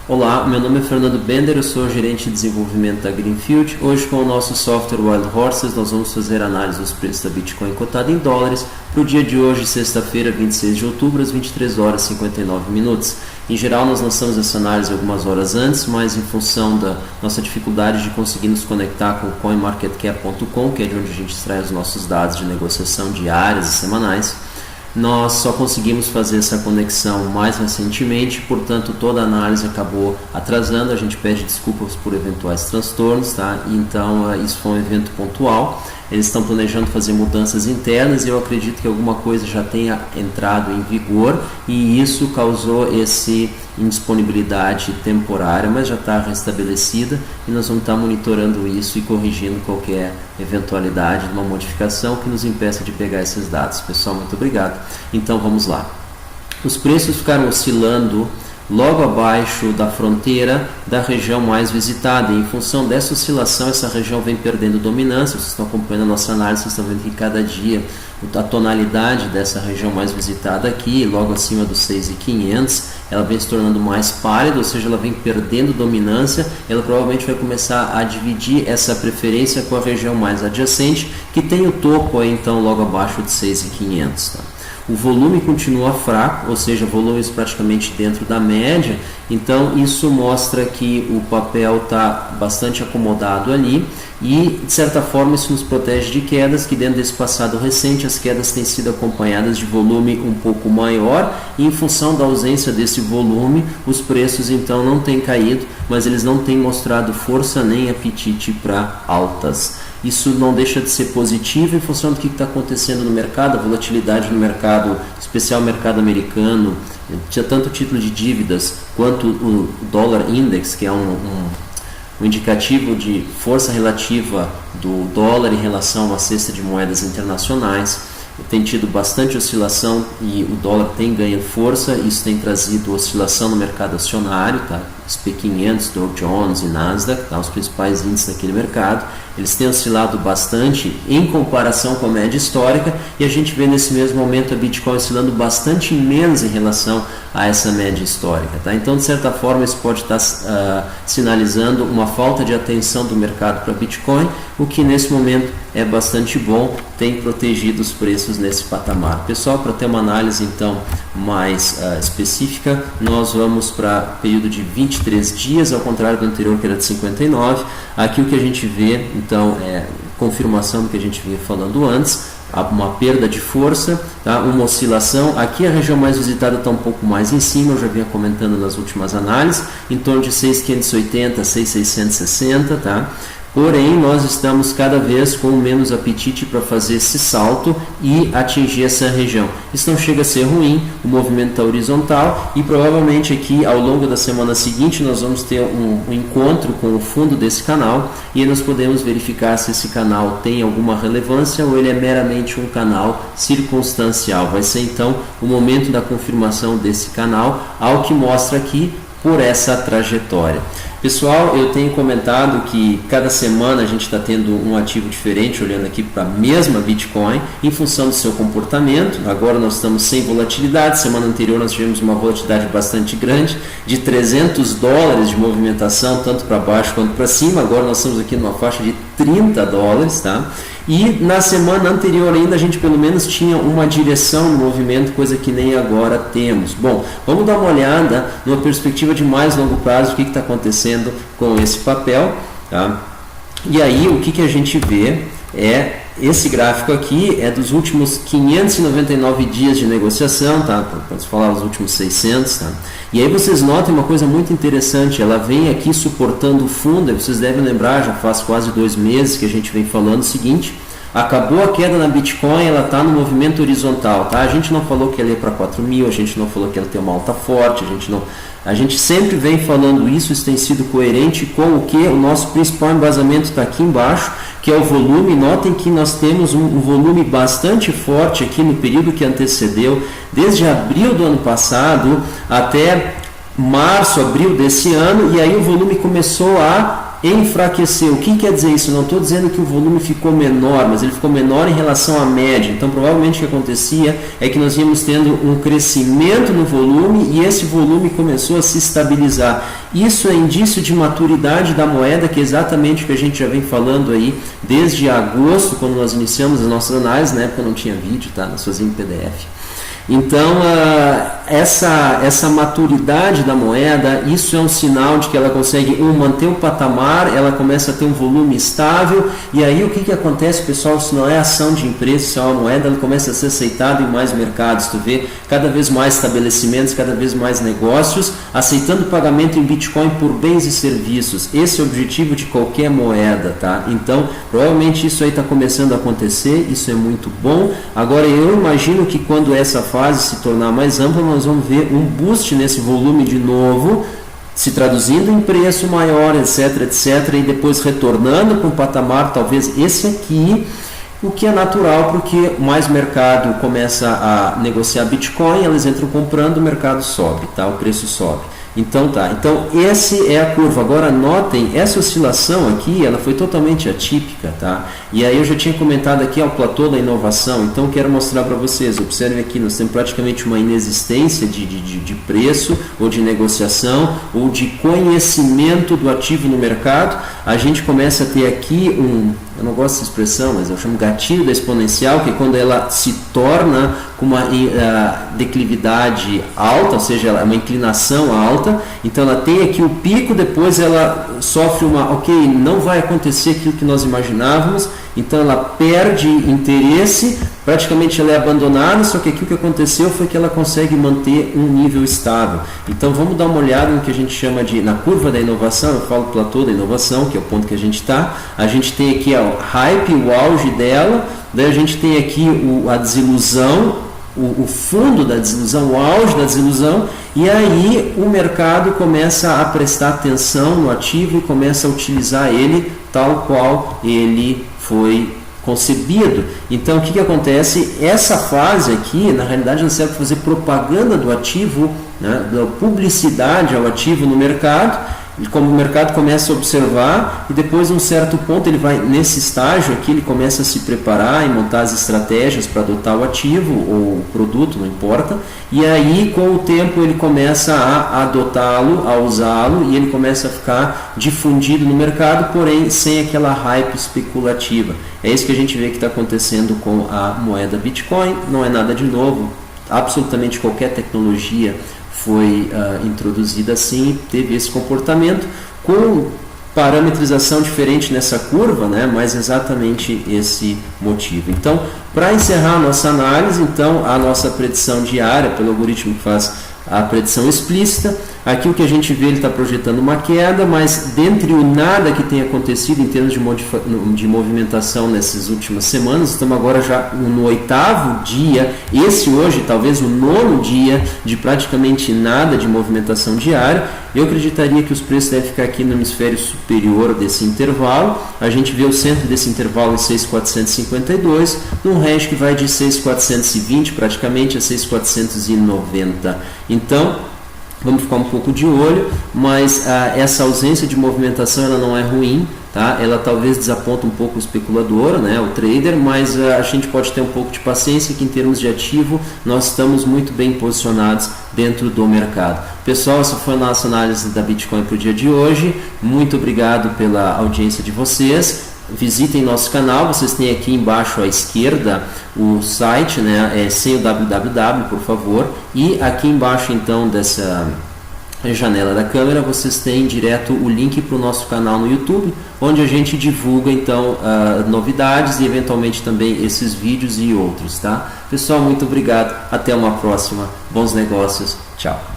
Olá, meu nome é Fernando Bender, eu sou gerente de desenvolvimento da Greenfield. Hoje com o nosso software Wild Horses nós vamos fazer análise dos preços da Bitcoin cotada em dólares para o dia de hoje, sexta-feira, 26 de outubro, às 23 horas e 59 minutos. Em geral nós lançamos essa análise algumas horas antes, mas em função da nossa dificuldade de conseguir nos conectar com o CoinMarketCap.com, que é de onde a gente extrai os nossos dados de negociação diárias e semanais, nós só conseguimos fazer essa conexão mais recentemente, portanto toda a análise acabou atrasando. A gente pede desculpas por eventuais transtornos, tá? Então isso foi um evento pontual. Eles estão planejando fazer mudanças internas e eu acredito que alguma coisa já tenha entrado em vigor e isso causou essa indisponibilidade temporária, mas já está restabelecida e nós vamos estar monitorando isso e corrigindo qualquer eventualidade de uma modificação que nos impeça de pegar esses dados. Pessoal, muito obrigado. Então vamos lá. Os preços ficaram oscilando logo abaixo da fronteira da região mais visitada, e em função dessa oscilação essa região vem perdendo dominância. Vocês estão acompanhando a nossa análise, vocês estão vendo que cada dia a tonalidade dessa região mais visitada aqui, logo acima dos 6.500, ela vem se tornando mais pálida, ou seja, ela vem perdendo dominância. Ela provavelmente vai começar a dividir essa preferência com a região mais adjacente, que tem o topo aí, então logo abaixo de 6.500, tá? O volume continua fraco, ou seja, volumes praticamente dentro da média, então isso mostra que o papel está bastante acomodado ali e, de certa forma, isso nos protege de quedas, que dentro desse passado recente as quedas têm sido acompanhadas de volume um pouco maior e, em função da ausência desse volume, os preços então não têm caído, mas eles não têm mostrado força nem apetite para altas. Isso não deixa de ser positivo em função do que está acontecendo no mercado, a volatilidade no mercado, especial mercado americano, tinha tanto o título de dívidas quanto o dólar index, que é um indicativo de força relativa do dólar em relação a uma cesta de moedas internacionais. Tem tido bastante oscilação e o dólar tem ganho força. Isso tem trazido oscilação no mercado acionário, tá? SP500, Dow Jones e Nasdaq, tá? Os principais índices daquele mercado, eles têm oscilado bastante em comparação com a média histórica, e a gente vê nesse mesmo momento a Bitcoin oscilando bastante menos em relação a essa média histórica, tá? Então, de certa forma, isso pode estar sinalizando uma falta de atenção do mercado para Bitcoin, o que nesse momento é bastante bom, tem protegido os preços nesse patamar. Pessoal, para ter uma análise então mais específica, nós vamos para período de 23 dias, ao contrário do anterior que era de 59. Aqui o que a gente vê então é confirmação do que a gente vinha falando antes, uma perda de força, tá? Uma oscilação. Aqui a região mais visitada está um pouco mais em cima, eu já vinha comentando nas últimas análises, em torno de 6.580, 6.660, tá? Porém, nós estamos cada vez com menos apetite para fazer esse salto e atingir essa região. Isso não chega a ser ruim, o movimento está horizontal e provavelmente aqui ao longo da semana seguinte nós vamos ter um encontro com o fundo desse canal e aí nós podemos verificar se esse canal tem alguma relevância ou ele é meramente um canal circunstancial. Vai ser então o momento da confirmação desse canal, ao que mostra aqui por essa trajetória. Pessoal, eu tenho comentado que cada semana a gente está tendo um ativo diferente, olhando aqui para a mesma Bitcoin, em função do seu comportamento. Agora nós estamos sem volatilidade, semana anterior nós tivemos uma volatilidade bastante grande, de $300 de movimentação, tanto para baixo quanto para cima. Agora nós estamos aqui numa faixa de $30, tá? E na semana anterior ainda a gente pelo menos tinha uma direção no movimento, coisa que nem agora temos. Bom, vamos dar uma olhada numa perspectiva de mais longo prazo, o que está acontecendo com esse papel, tá? E aí o que a gente vê é esse gráfico aqui, é dos últimos 599 dias de negociação, tá? Pode falar os últimos 600, tá? E aí vocês notem uma coisa muito interessante, ela vem aqui suportando o fundo, e vocês devem lembrar, já faz quase 2 meses que a gente vem falando o seguinte: acabou a queda na Bitcoin, ela está no movimento horizontal, tá? A gente não falou que ela ia para 4.000, a gente não falou que ela tem uma alta forte, a gente sempre vem falando isso tem sido coerente com o que o nosso principal embasamento está aqui embaixo, que é o volume. Notem que nós temos um volume bastante forte aqui no período que antecedeu, desde abril do ano passado até março, abril desse ano, e aí o volume começou a enfraqueceu. O que quer dizer isso? Não estou dizendo que o volume ficou menor, mas ele ficou menor em relação à média. Então, provavelmente o que acontecia é que nós íamos tendo um crescimento no volume e esse volume começou a se estabilizar. Isso é indício de maturidade da moeda, que é exatamente o que a gente já vem falando aí desde agosto, quando nós iniciamos as nossas análises. Na época não tinha vídeo, tá? Nós fazíamos em PDF. Então, essa maturidade da moeda, isso é um sinal de que ela consegue manter o patamar, ela começa a ter um volume estável, e aí o que acontece, pessoal? Se não é ação de empresa, se é uma moeda, ela começa a ser aceitada em mais mercados. Tu vê cada vez mais estabelecimentos, cada vez mais negócios aceitando pagamento em Bitcoin por bens e serviços. Esse é o objetivo de qualquer moeda, tá? Então, provavelmente isso aí está começando a acontecer, isso é muito bom. Agora, eu imagino que quando essa fase se tornar mais ampla, nós vamos ver um boost nesse volume de novo, se traduzindo em preço maior, etc, etc, e depois retornando para um patamar, talvez esse aqui, o que é natural, porque mais mercado começa a negociar Bitcoin, elas entram comprando, o mercado sobe, tá? O preço sobe. Então essa é a curva. Agora notem, essa oscilação aqui, ela foi totalmente atípica, tá? E aí eu já tinha comentado aqui ao platô da inovação, então quero mostrar para vocês. Observe aqui, nós temos praticamente uma inexistência de preço, ou de negociação, ou de conhecimento do ativo no mercado. A gente começa a ter aqui eu não gosto dessa expressão, mas eu chamo gatilho da exponencial, que é quando ela se torna com uma declividade alta, ou seja, uma inclinação alta. Então ela tem aqui o pico, depois ela sofre não vai acontecer aquilo que nós imaginávamos, então ela perde interesse, praticamente ela é abandonada, só que aqui o que aconteceu foi que ela consegue manter um nível estável. Então vamos dar uma olhada no que a gente chama na curva da inovação. Eu falo platô da inovação, que é o ponto que a gente está. A gente tem aqui o hype, o auge dela, daí a gente tem aqui a desilusão, o fundo da desilusão, o auge da desilusão, e aí o mercado começa a prestar atenção no ativo e começa a utilizar ele tal qual ele foi concebido. Então o que acontece? Essa fase aqui, na realidade, ela serve para fazer propaganda do ativo, né, da publicidade ao ativo no mercado. E como o mercado começa a observar, e depois de um certo ponto ele vai, nesse estágio aqui, ele começa a se preparar e montar as estratégias para adotar o ativo ou o produto, não importa, e aí com o tempo ele começa a adotá-lo, a usá-lo, e ele começa a ficar difundido no mercado, porém sem aquela hype especulativa. É isso que a gente vê que está acontecendo com a moeda Bitcoin. Não é nada de novo, absolutamente qualquer tecnologia foi introduzida assim, teve esse comportamento, com parametrização diferente nessa curva, né? Mas exatamente esse motivo. Então, para encerrar a nossa análise, então, a nossa predição diária, pelo algoritmo que faz a predição explícita, aqui o que a gente vê, ele está projetando uma queda, mas dentre o nada que tem acontecido em termos de movimentação nessas últimas semanas, estamos agora já no 8º dia, esse hoje talvez o 9º dia de praticamente nada de movimentação diária. Eu acreditaria que os preços devem ficar aqui no hemisfério superior desse intervalo. A gente vê o centro desse intervalo em 6.452, num range que vai de 6.420 praticamente a 6.490. Então, vamos ficar um pouco de olho, mas essa ausência de movimentação ela não é ruim, tá? Ela talvez desaponta um pouco o especulador, né, o trader, mas a gente pode ter um pouco de paciência, que em termos de ativo nós estamos muito bem posicionados dentro do mercado. Pessoal, essa foi a nossa análise da Bitcoin para o dia de hoje. Muito obrigado pela audiência de vocês. Visitem nosso canal, vocês têm aqui embaixo à esquerda o site, né, sem o www, por favor, e aqui embaixo então dessa janela da câmera vocês têm direto o link para o nosso canal no YouTube, onde a gente divulga então novidades e eventualmente também esses vídeos e outros, tá? Pessoal, muito obrigado, até uma próxima, bons negócios, tchau!